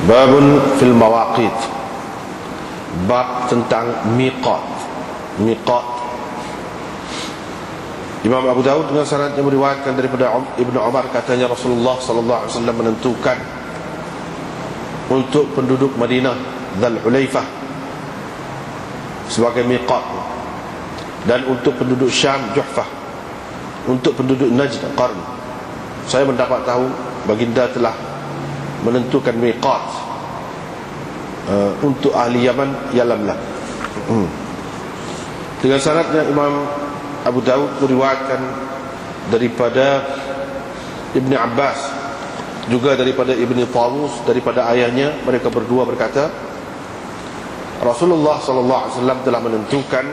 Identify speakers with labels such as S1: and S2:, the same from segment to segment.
S1: Babun fil mawaqit. Bab tentang miqat. Miqat. Imam Abu Daud dengan sanad yang meriwayatkan daripada Ibnu Umar, katanya Rasulullah sallallahu alaihi wasallam menentukan untuk penduduk Madinah Dzul Hulaifah sebagai miqat, dan untuk penduduk Syam Juhfah, untuk penduduk Najd Qarn. Saya mendapat tahu baginda telah menentukan miqat untuk ahli Yaman Yalamlam. Dengan sanadnya Imam Abu Daud meriwayatkan daripada Ibn Abbas, juga daripada Ibn Tawus, daripada ayahnya. Mereka berdua berkata, Rasulullah sallallahu alaihi wasallam telah menentukan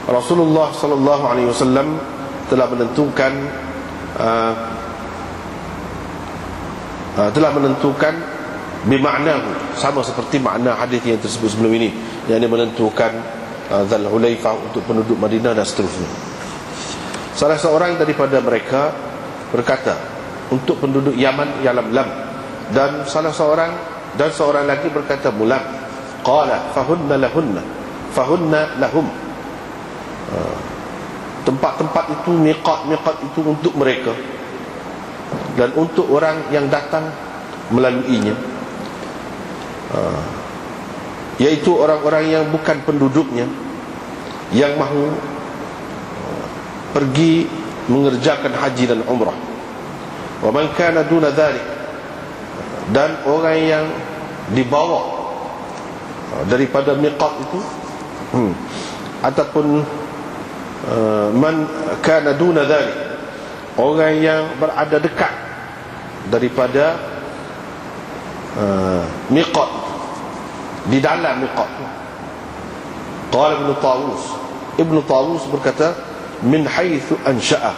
S1: Rasulullah sallallahu alaihi wasallam telah menentukan bimaknahu, sama seperti makna hadis yang tersebut sebelum ini, yang dia menentukan Dzul Hulaifah untuk penduduk Madinah dan seterusnya. Salah seorang daripada mereka berkata untuk penduduk Yaman Yalamlam, dan seorang lagi berkata Mulam. Qala fahunna lahum. Tempat-tempat itu, miqat itu untuk mereka dan untuk orang yang datang melaluinya, yaitu orang-orang yang bukan penduduknya, yang mahu pergi mengerjakan haji dan umrah. Wa man kana duna dzalik, dan orang yang dibawa daripada miqat itu, ataupun man kana duna dzalik, orang yang berada dekat daripada miqat, di dalam miqat. Qala Ibn Tawus berkata min haitsu ansha'a,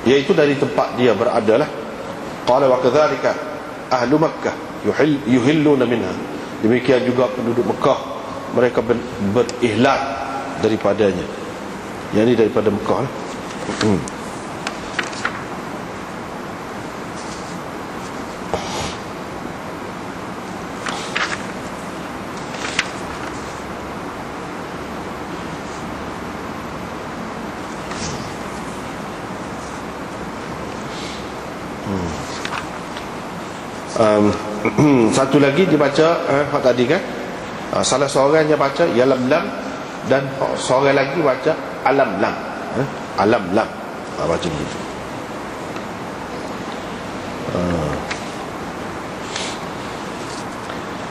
S1: yaitu dari tempat dia berada lah. Qala wa kadzalika ahlu Makkah yuhilluna minha, demikian juga penduduk Mekah, mereka berihlal daripadanya, yakni daripada Mekah lah. Satu lagi dia baca hak tadi kan, salah seorang dia baca Yalamlam, dan seorang lagi baca Alamlam. Alamlam, baca begitu.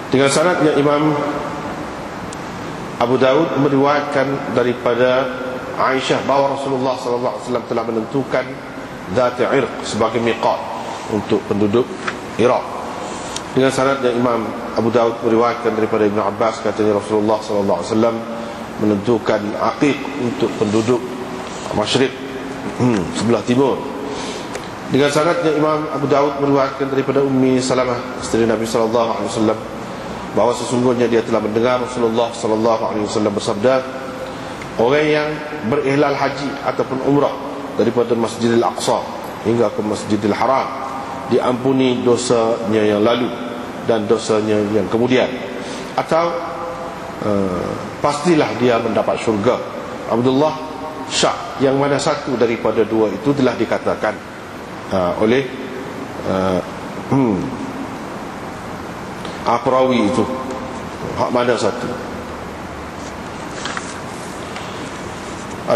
S1: Dengan sanadnya Imam Abu Daud meriwayatkan daripada Aisyah bahawa Rasulullah sallallahu alaihi wasallam telah menentukan Dzat Irq sebagai miqat untuk penduduk Iraq. Dengan sanad yang Imam Abu Daud meriwayatkan daripada Ibn Abbas, katanya Rasulullah sallallahu alaihi wasallam menentukan Aqiq untuk penduduk Masyriq, sebelah timur. Dengan sanad yang Imam Abu Daud meriwayatkan daripada Ummi Salamah, isteri Nabi sallallahu alaihi wasallam, bahawa sesungguhnya dia telah mendengar Rasulullah sallallahu alaihi wasallam bersabda, orang yang berihlal haji ataupun umrah daripada Masjidil Aqsa hingga ke Masjidil Haram diampuni dosanya yang lalu dan dosanya yang kemudian, atau pastilah dia mendapat syurga. Abdullah Syak, yang mana satu daripada dua itu telah dikatakan oleh perawi itu, hak mana satu.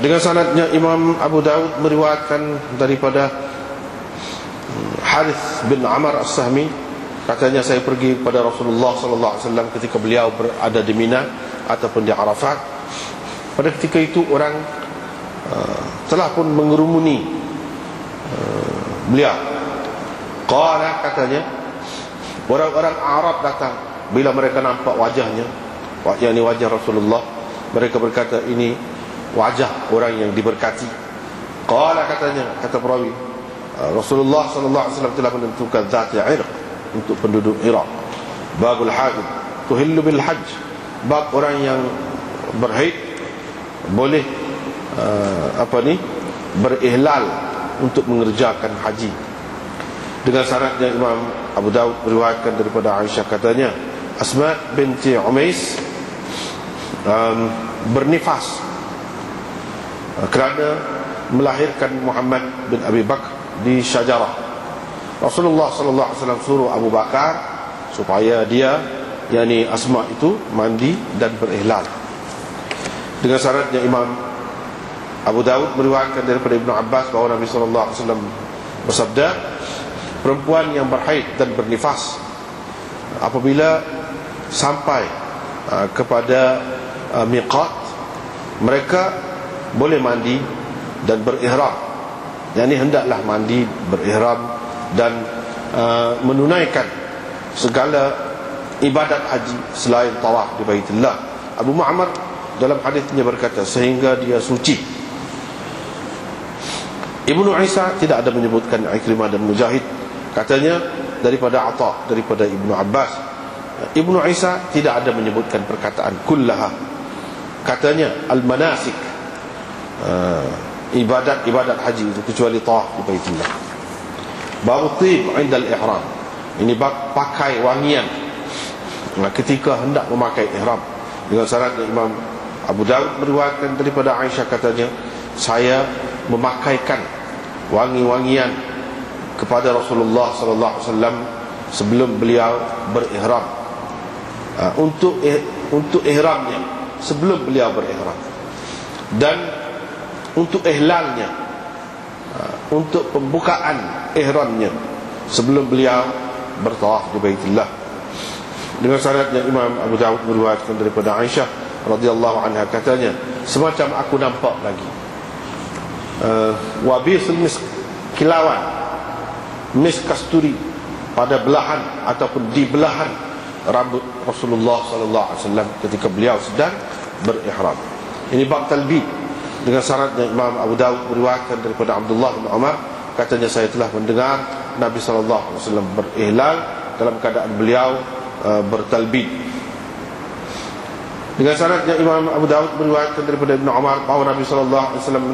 S1: Dengan sanadnya Imam Abu Daud meriwayatkan daripada Harith bin Amr As-Sahmi, katanya saya pergi kepada Rasulullah sallallahu alaihi wasallam ketika beliau berada di Mina ataupun di Arafat. Pada ketika itu orang telah pun mengerumuni beliau. Qala, katanya orang-orang Arab datang, bila mereka nampak wajahnya, yakni wajah Rasulullah, mereka berkata ini wajah orang yang diberkati. Qala, katanya, kata perawi, Rasulullah sallallahu alaihi wasallam telah menentukan Dzat Irq untuk penduduk Iraq. Babul haid tuhillu bil hajj, bab orang yang berhaid boleh berihlal untuk mengerjakan haji. Dengan syaratnya Imam Abu Daud meriwayatkan daripada Aisyah, katanya Asma binti Umais bernifas kerana melahirkan Muhammad bin Abi Bakar di Syajarah. Rasulullah sallallahu alaihi wasallam suruh Abu Bakar supaya dia, yakni Asma itu, mandi dan berihlal. Dengan syaratnya Imam Abu Daud meriwayatkan daripada Ibnu Abbas bahawa Nabi sallallahu alaihi wasallam bersabda, perempuan yang berhaid dan bernifas apabila sampai kepada miqat, mereka boleh mandi dan berihram. Yang ini hendaklah mandi, berihram dan menunaikan segala ibadat haji selain tawaf di Baitullah. Abu Mu'ammar dalam hadisnya berkata, sehingga dia suci. Ibnu Isa tidak ada menyebutkan Ikrimah dan Mujahid, katanya daripada Atha, daripada Ibnu Abbas. Ibnu Isa tidak ada menyebutkan perkataan kullaha, katanya al-manasik, ibadat haji itu, kecuali tawaf di Baitullah. Bab tib 'inda al-ihram, ini bab pakai wangian ketika hendak memakai ihram. Dengan syarat Imam Abu Daud meriwayatkan daripada Aisyah, katanya saya memakaikan wangi-wangian kepada Rasulullah sallallahu alaihi wasallam sebelum beliau berihram, untuk ihramnya sebelum beliau berihram, dan untuk ihlalnya, untuk pembukaan ihramnya sebelum beliau bertawaf di Baitullah. Dengan syaratnya Imam Abu Daud meriwayatkan daripada Aisyah radhiyallahu anha, katanya semacam aku nampak lagi wabisul misk, kilauan misk kasturi pada belahan ataupun di belahan rambut Rasulullah sallallahu alaihi wasallam ketika beliau sedang berihram. Ini bab talbid. Dengan syaratnya Imam Abu Daud meriwayatkan daripada Abdullah bin Umar, katanya saya telah mendengar Nabi sallallahu alaihi wasallam berihlal dalam keadaan beliau bertalbid. Dengan syaratnya Imam Abu Daud meriwayatkan daripada Ibnu Umar bahawa Nabi sallallahu alaihi wasallam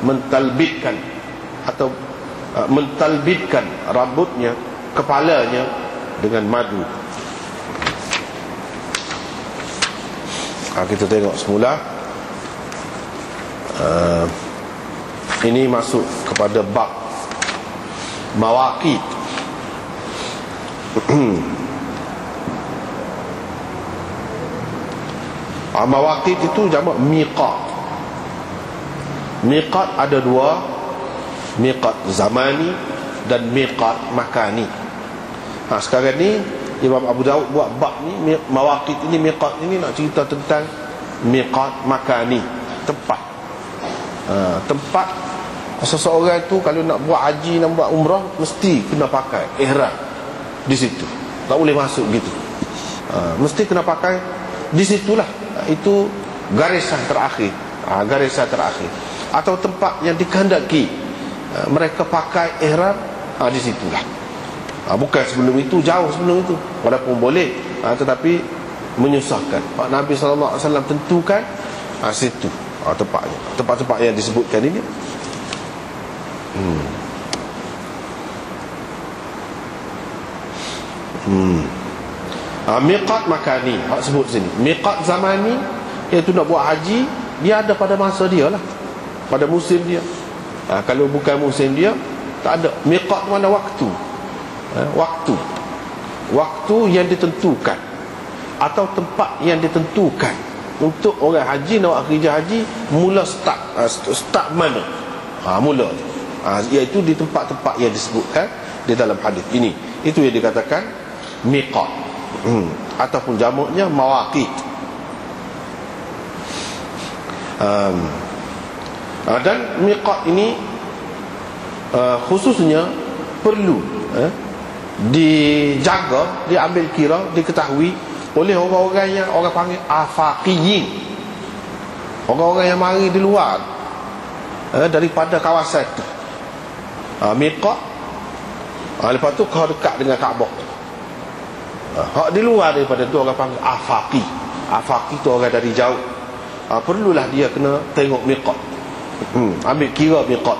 S1: mentalbidkan atau mentalbidkan rambutnya, kepalanya dengan madu. Kita tengok semula. Ini masuk kepada bab mawaqit. Mawaqit itu jamak miqat. Miqat ada dua, miqat zamani dan miqat makani. Sekarang ni Imam Abu Daud buat bab ni, mawaqit ini, miqat ini nak cerita tentang miqat makani, tempat. Tempat seseorang itu kalau nak buat haji, nak buat umrah, mesti kena pakai ihram di situ. Tak boleh masuk gitu. Mesti kena pakai di situlah. Itu garisan terakhir. Garisan terakhir. Atau tempat yang dikehendaki mereka pakai ihram, di situlah. Bukan sebelum itu, jauh sebelum itu. Walaupun boleh, tetapi menyusahkan. Pak Nabi SAW tentukan situ tempatnya, tempat-tempat yang disebutkan ini. Miqat makani, hak sebut sini. Miqat zamani, iaitu nak buat haji, dia ada pada masa dia lah, pada musim dia. Kalau bukan musim dia, tak ada. Miqat mana waktu, waktu yang ditentukan atau tempat yang ditentukan untuk orang haji nak buat kerja haji. Mula start mana, mula iaitu di tempat-tempat yang disebutkan di dalam hadis ini. Itu yang dikatakan miqat, ataupun jamaknya mawaqit. Dan miqat ini khususnya perlu dijaga, diambil kira, diketahui oleh orang-orang yang orang panggil afaqiyin, orang-orang yang mari di luar daripada kawasan itu. Miqat, lepas tu kau dekat dengan Kaabah. Hak di luar daripada tu orang panggil afaqi. Afaqi tu orang dari jauh. Perlulah dia kena tengok miqat, ambil kira miqat.